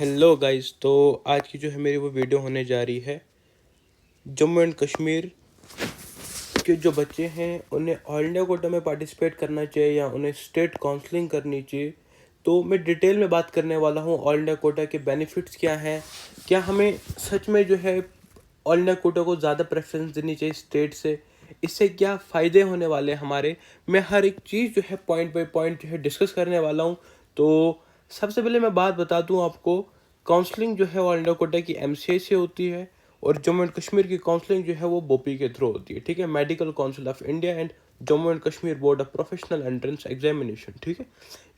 Hello guys. तो आज की जो है मेरी वो वीडियो होने जा रही है जम्मू एंड कश्मीर के जो बच्चे हैं उन्हें ऑल इंडिया कोटा में पार्टिसिपेट करना चाहिए या उन्हें स्टेट काउंसलिंग करनी चाहिए। तो मैं डिटेल में बात करने वाला हूँ ऑल इंडिया कोटा के बेनिफिट्स क्या हैं, क्या हमें सच में जो है ऑल इंडिया कोटा को ज़्यादा प्रेफरेंस देनी चाहिए स्टेट से, इससे क्या फ़ायदे होने वाले हैं हमारे। मैं हर एक चीज़ जो है पॉइंट बाय पॉइंट जो है डिस्कस करने वाला हूँ। तो सबसे पहले मैं बात बता दूँ आपको, काउंसलिंग जो है ऑल इंडिया कोटा की एमसीए से होती है और जम्मू एंड कश्मीर की काउंसलिंग जो है वो बोपी के थ्रू होती है। ठीक है, medical council of India and Jammu and Kashmir board of professional entrance examination. ठीक है,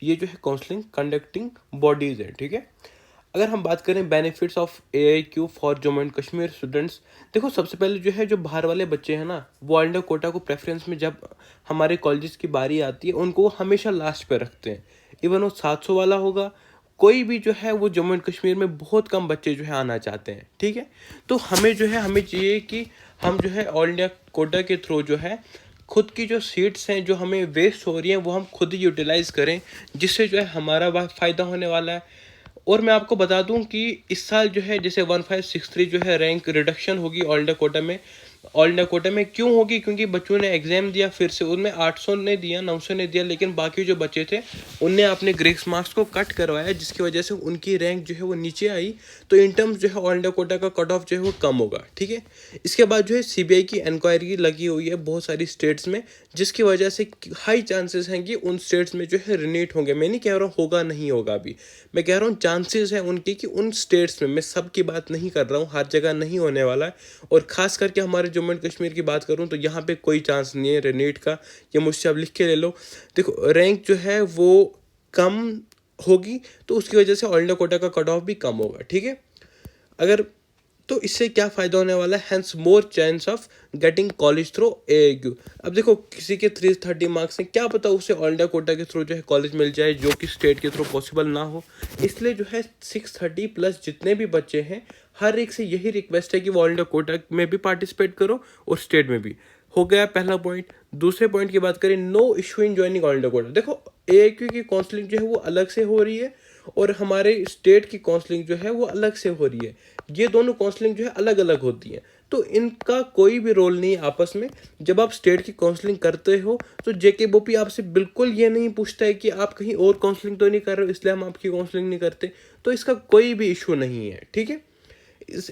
ये जो है काउंसलिंग कंडक्टिंग बॉडीज़ है। ठीक है, अगर हम बात करें benefits of AIQ for Jammu and Kashmir students, देखो सबसे पहले जो है जो बाहर वाले बच्चे हैं ना, वो ऑल इंडिया कोटा को प्रेफरेंस में जब हमारे कॉलेजेस की बारी आती है उनको हमेशा लास्ट पे रखते हैं। इवन वो 700 वाला होगा, कोई भी जो है वो जम्मू एंड कश्मीर में बहुत कम बच्चे जो है आना चाहते हैं। ठीक है, तो हमें जो है हमें चाहिए कि हम जो है ऑल इंडिया कोटा के थ्रू जो है खुद की जो सीट्स हैं जो हमें वेस्ट हो रही हैं वो हम खुद ही यूटिलाइज़ करें, जिससे जो है हमारा फ़ायदा होने वाला है। और मैं आपको बता दूं कि इस साल जो है जैसे 1563 जो है रैंक रिडक्शन होगी ऑल इंडिया कोटा में। ऑल इंडिया कोटा में क्यों होगी? क्योंकि बच्चों ने एग्ज़ाम दिया, फिर से उनमें 800 ने दिया, 900 ने दिया, लेकिन बाकी जो बच्चे थे उनने अपने ग्रेस मार्क्स को कट करवाया, जिसकी वजह से उनकी रैंक जो है वो नीचे आई। तो इन टर्म्स जो है ऑल इंडिया कोटा का कट ऑफ जो है वो कम होगा। ठीक है, इसके बाद जो है CBI की इंक्वायरी लगी हुई है बहुत सारी स्टेट्स में, जिसकी वजह से हाई चांसेस हैं कि उन स्टेट्स में जो है रिनीट होंगे। मैं नहीं कह रहा हूँ होगा नहीं होगा, अभी मैं कह रहा हूँ चांसेस हैं उनकी कि उन स्टेट्स में, मैं सब की बात नहीं कर रहा हूँ, हर जगह नहीं होने वाला है। और ख़ास करके हमारे जम्मू एंड कश्मीर की बात करूँ तो यहाँ पे कोई चांस नहीं है रिनीट का, ये मुझसे अब लिख के ले लो। देखो रैंक जो है वो कम होगी तो उसकी वजह से ऑल इंडिया कोटा का कट ऑफ भी कम होगा। ठीक है, अगर तो इससे क्या फ़ायदा होने वाला है, hence more chance of getting college through AIQ। अब देखो किसी के 330 मार्क्स हैं, क्या पता उसे ऑल इंडिया कोटा के थ्रू जो है कॉलेज मिल जाए जो कि स्टेट के थ्रू पॉसिबल ना हो। इसलिए जो है 630 प्लस जितने भी बच्चे हैं हर एक से यही रिक्वेस्ट है कि वो ऑल इंडिया कोटा में भी पार्टिसिपेट करो और स्टेट में भी। हो गया पहला पॉइंट। दूसरे पॉइंट की बात करें, no issue in joining all India quota. देखो AIQ की काउंसलिंग जो है वो अलग से हो रही है और हमारे स्टेट की काउंसलिंग जो है वो अलग से हो रही है। ये दोनों काउंसलिंग जो है अलग अलग होती हैं, तो इनका कोई भी रोल नहीं है आपस में। जब आप स्टेट की काउंसलिंग करते हो तो JKBOP आपसे बिल्कुल ये नहीं पूछता है कि आप कहीं और काउंसलिंग तो नहीं कर रहे हो इसलिए हम आपकी काउंसलिंग नहीं करते, तो इसका कोई भी इशू नहीं है। ठीक है,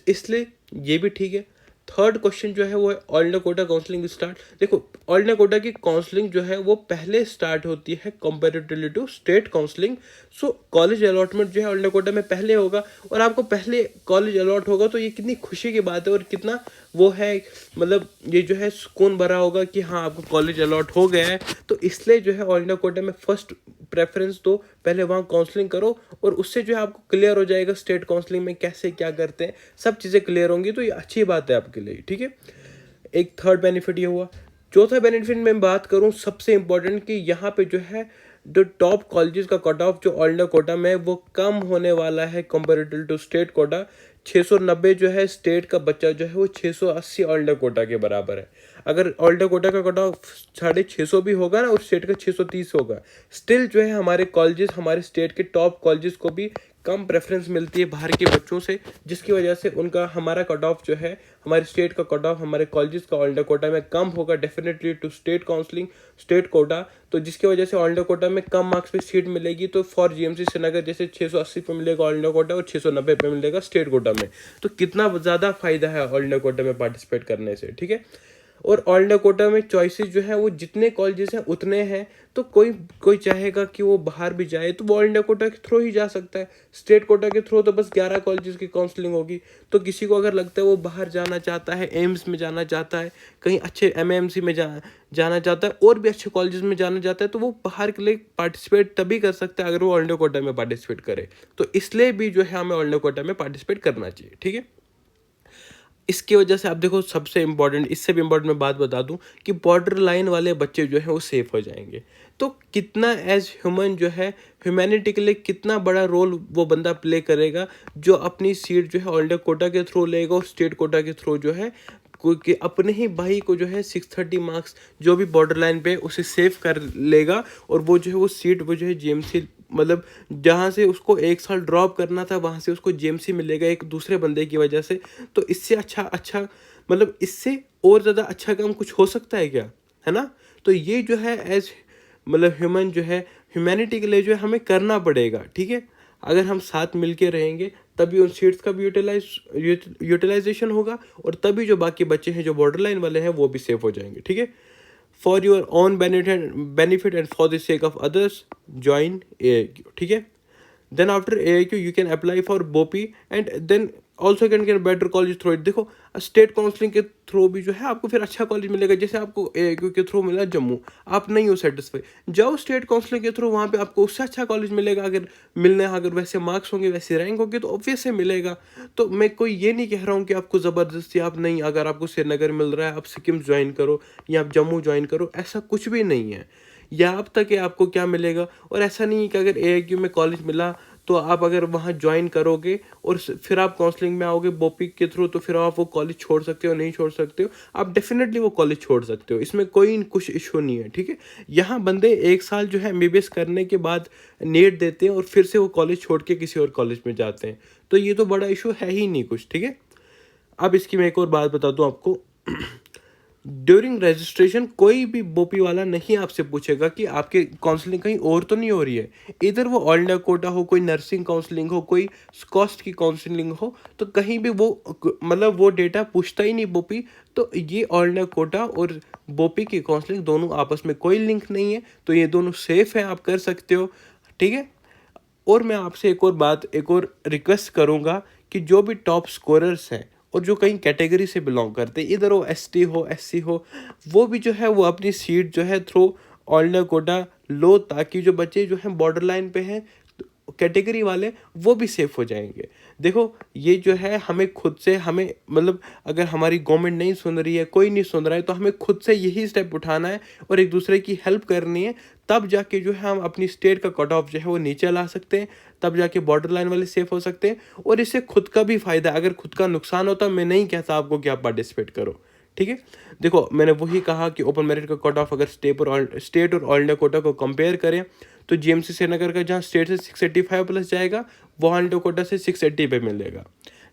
इसलिए ये भी ठीक है। थर्ड क्वेश्चन जो है वो है all India quota counselling start. देखो ऑल इंडिया कोटा की काउंसलिंग जो है वो पहले स्टार्ट होती है comparatively to state counselling. So college allotment जो है ऑल इंडिया कोटा में पहले होगा और आपको पहले कॉलेज अलॉट होगा, तो ये कितनी खुशी की बात है और कितना वो है, मतलब ये जो है सुकून भरा होगा कि हाँ आपको कॉलेज अलॉट हो गया है। तो इसलिए जो है ऑल इंडिया कोटा में फर्स्ट प्रेफरेंस दो, पहले वहाँ काउंसलिंग करो और उससे जो है आपको क्लियर हो जाएगा स्टेट काउंसलिंग में कैसे क्या करते हैं, सब चीज़ें क्लियर होंगी, तो ये अच्छी बात है आपके लिए। ठीक है, एक थर्ड बेनिफिट ये हुआ। चौथा बेनिफिट में बात करूँ सबसे इंपॉर्टेंट कि यहाँ पे जो है जो टॉप कॉलेजेस का कट ऑफ जो ऑल इंडिया कोटा में वो कम होने वाला है कंपेरेटिव टू स्टेट कोटा। 690 जो है स्टेट का बच्चा जो है वो 680 ऑल इंडिया कोटा के बराबर है। अगर ऑल इंडिया कोटा का कट ऑफ 650 भी होगा ना और स्टेट का 630 होगा, स्टिल जो है हमारे कॉलेजेस, हमारे स्टेट के टॉप कॉलेजेस को भी कम प्रेफरेंस मिलती है बाहर के बच्चों से, जिसकी वजह से उनका हमारा कट ऑफ जो है, हमारे स्टेट का कट ऑफ हमारे कॉलेजेस का ऑल इंडिया कोटा में कम होगा definitely to state counselling state quota. तो जिसकी वजह से ऑल इंडिया कोटा में कम मार्क्स पे सीट मिलेगी। तो फॉर GMC श्रीनगर जैसे 680 पे मिलेगा ऑल इंडिया कोटा और 690 पे मिलेगा स्टेट कोटा में, तो कितना ज़्यादा फायदा है ऑल इंडिया कोटा में पार्टिसिपेट करने से। ठीक है, और ऑल इंडिया कोटा में चॉइसेस जो है वो जितने कॉलेजेस हैं उतने हैं, तो कोई चाहेगा कि वो बाहर भी जाए तो वो ऑल इंडिया कोटा के थ्रू ही जा सकता है। स्टेट कोटा के थ्रू तो बस 11 कॉलेजेस की काउंसलिंग होगी। तो किसी को अगर लगता है वो बाहर जाना चाहता है, एम्स में जाना चाहता है, कहीं अच्छे MMC में जाना चाहता है और भी अच्छे कॉलेजेस में जाना चाहता है, तो वो बाहर के लिए पार्टिसिपेट तभी कर सकता है अगर वो ऑल इंडिया कोटा में पार्टिसिपेट करे। तो इसलिए भी जो है हमें ऑल इंडिया कोटा में पार्टिसिपेट करना चाहिए। ठीक है, इसकी वजह से आप देखो सबसे इम्पॉर्टेंट, इससे भी इम्पॉर्टेंट मैं बात बता दूं कि बॉर्डर लाइन वाले बच्चे जो हैं वो सेफ हो जाएंगे। तो कितना एज ह्यूमन जो है ह्यूमैनिटी के लिए कितना बड़ा रोल वो बंदा प्ले करेगा जो अपनी सीट जो है ऑल इंडिया कोटा के थ्रू लेगा और स्टेट कोटा के थ्रू जो है कि अपने ही भाई को जो है 630 मार्क्स जो भी बॉर्डर लाइन पे उसे सेव कर लेगा और वो जो है वो सीट वो जो है GMC मतलब जहाँ से उसको 1 साल ड्रॉप करना था वहाँ से उसको जेएमसी मिलेगा एक दूसरे बंदे की वजह से। तो इससे अच्छा मतलब इससे और ज़्यादा अच्छा काम कुछ हो सकता है क्या, है ना? तो ये जो है एज मतलब ह्यूमन जो है ह्यूमैनिटी के लिए जो है हमें करना पड़ेगा, ठीक है? अगर हम साथ मिल के रहेंगे तभी उन सीट्स का भी यूटिलाइजेशन होगा और तभी जो बाकी बच्चे हैं जो बॉर्डर लाइन वाले हैं वो भी सेफ हो जाएंगे, ठीक है? For your own benefit and for the sake of others join AIQ, ठीक है? Then after AIQ you can apply for BOPEE and then also can get better college through it. देखो स्टेट काउंसलिंग के through भी जो है आपको फिर अच्छा कॉलेज मिलेगा। जैसे आपको AIQ के थ्रू मिला जम्मू, आप नहीं हो सेटिस्फाई, जाओ स्टेट काउंसलिंग के थ्रू, वहाँ पे आपको उससे अच्छा कॉलेज मिलेगा। अगर वैसे मार्क्स होंगे वैसे रैंक होगी तो ऑब्वियस से मिलेगा। तो मैं कोई ये नहीं कह रहा हूँ कि आपको ज़बरदस्ती आप नहीं, अगर आपको श्रीनगर मिल रहा है आप सिक्किम ज्वाइन करो या आप जम्मू ज्वाइन करो, ऐसा कुछ भी नहीं है। या अब तक है आपको क्या मिलेगा। और ऐसा नहीं है कि अगर AIQ में कॉलेज मिला तो आप अगर वहाँ ज्वाइन करोगे और फिर आप काउंसलिंग में आओगे बोपी के थ्रू तो फिर आप वो कॉलेज छोड़ सकते हो, नहीं छोड़ सकते हो, आप डेफिनेटली वो कॉलेज छोड़ सकते हो, इसमें कोई कुछ इशू नहीं है, ठीक है? यहाँ बंदे 1 साल जो है MBBS करने के बाद नेट देते हैं और फिर से वो कॉलेज छोड़ के किसी और कॉलेज में जाते हैं। तो ये तो बड़ा इशू है ही नहीं कुछ, ठीक है? अब इसकी मैं एक और बात बता दूँ आपको। ड्यूरिंग रजिस्ट्रेशन कोई भी बोपी वाला नहीं आपसे पूछेगा कि आपके काउंसलिंग कहीं और तो नहीं हो रही है। इधर वो ऑल इंडिया कोटा हो, कोई नर्सिंग काउंसलिंग हो, कोई कॉस्ट की काउंसलिंग हो, तो कहीं भी वो मतलब वो डेटा पूछता ही नहीं बोपी। तो ये ऑल इंडिया कोटा और बोपी की काउंसलिंग दोनों आपस में कोई लिंक नहीं है, तो ये दोनों सेफ है, आप कर सकते हो, ठीक है? और मैं आपसे एक और रिक्वेस्ट करूँगा कि जो भी टॉप स्कोरर्स हैं और जो कई कैटेगरी से बिलोंग करते हैं, इधर वो ST हो SC हो, वो भी जो है वो अपनी सीट जो है थ्रू ऑल इंडिया कोटा लो, ताकि जो बच्चे जो हैं बॉर्डर लाइन पे हैं कैटेगरी वाले वो भी सेफ हो जाएंगे। देखो ये जो है हमें खुद से हमें मतलब अगर हमारी गवर्नमेंट नहीं सुन रही है, कोई नहीं सुन रहा है, तो हमें खुद से यही स्टेप उठाना है और एक दूसरे की हेल्प करनी है। तब जाके जो है हम अपनी स्टेट का कट ऑफ जो है वो नीचे ला सकते हैं, तब जाके बॉर्डर लाइन वाले सेफ हो सकते हैं और इससे खुद का भी फायदा। अगर खुद का नुकसान होता, मैं नहीं कहता आपको कि आप पार्टिसिपेट करो, ठीक है? देखो मैंने वही कहा कि ओपन मेरिट का कट ऑफ अगर स्टेट और ऑल इंडिया कोटा को कंपेयर करें तो GMC श्रीनगर का जहाँ स्टेट से 685 प्लस जाएगा वो ऑल इंडिया कोटा से 680 पे मिलेगा।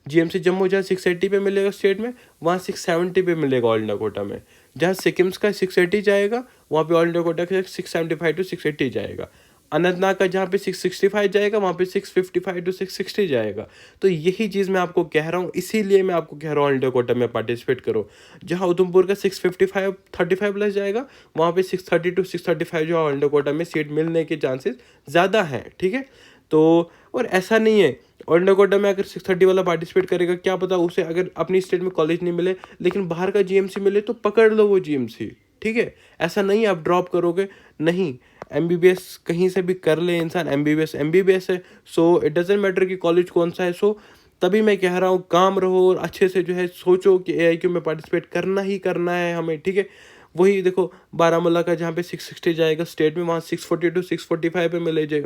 GMC जम्मू जहाँ 680 पे मिलेगा स्टेट में, वहाँ 670 पे मिलेगा ऑल इंडिया कोटा में। जहाँ सिक्किम्स का 680 जाएगा वहाँ पे ऑल इंडिया कोटा का 675 टू 680 जाएगा। अनंतनाग का जहाँ पे 665 जाएगा वहाँ पे 655 टू 660 जाएगा। तो यही चीज़ मैं आपको कह रहा हूँ, इसीलिए मैं आपको कह रहा हूँ ऑल इंडिया कोटा में पार्टिसिपेट करो। जहाँ उधमपुर का 655 35 प्लस जाएगा वहाँ पे 630 टू 635 जो ऑल इंडिया कोटा में सीट मिलने के चांसेस ज़्यादा हैं, ठीक है? तो और ऐसा नहीं है ऑल इंडिया कोटा में अगर 630 वाला पार्टिसिपेट करेगा, क्या पता उसे अगर अपनी स्टेट में कॉलेज नहीं मिले लेकिन बाहर का GMC मिले तो पकड़ लो वो GMC, ठीक है? ऐसा नहीं आप ड्रॉप करोगे, नहीं। MBBS कहीं से भी कर ले इंसान, MBBS है, सो इट डजेंट मैटर कि कॉलेज कौन सा है। सो तभी मैं कह रहा हूँ काम रहो और अच्छे से जो है सोचो कि AIQ में पार्टिसिपेट करना ही करना है हमें, ठीक है? वही देखो बारामूला का जहाँ पे 660 जाएगा स्टेट में, वहाँ 640 टू 645 पे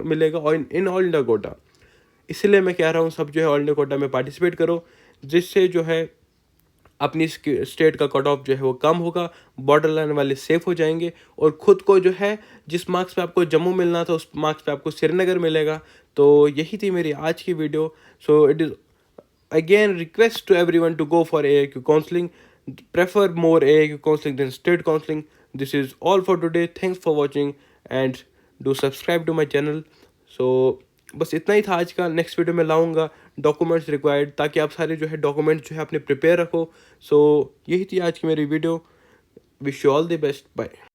मिलेगा और इन ऑल इंडिया कोटा। इसलिए मैं कह रहा हूँ सब जो है ऑल इंडिया कोटा में पार्टिसिपेट करो, जिससे जो है अपनी स्टेट का कट ऑफ जो है वो कम होगा, बॉर्डर लाइन वाले सेफ हो जाएंगे और खुद को जो है जिस मार्क्स पे आपको जम्मू मिलना था उस मार्क्स पे आपको श्रीनगर मिलेगा। तो यही थी मेरी आज की video. So it is again request to everyone to go for AIQ counseling, prefer more AIQ counseling than state counseling. This is all for today. Thanks for watching and do subscribe to my channel. So बस इतना ही था आज का। Next video में लाऊंगा documents required, ताकि आप सारे जो है डॉक्यूमेंट्स जो है अपने प्रिपेयर रखो। सो यही थी आज की मेरी video. Wish you all the best, bye.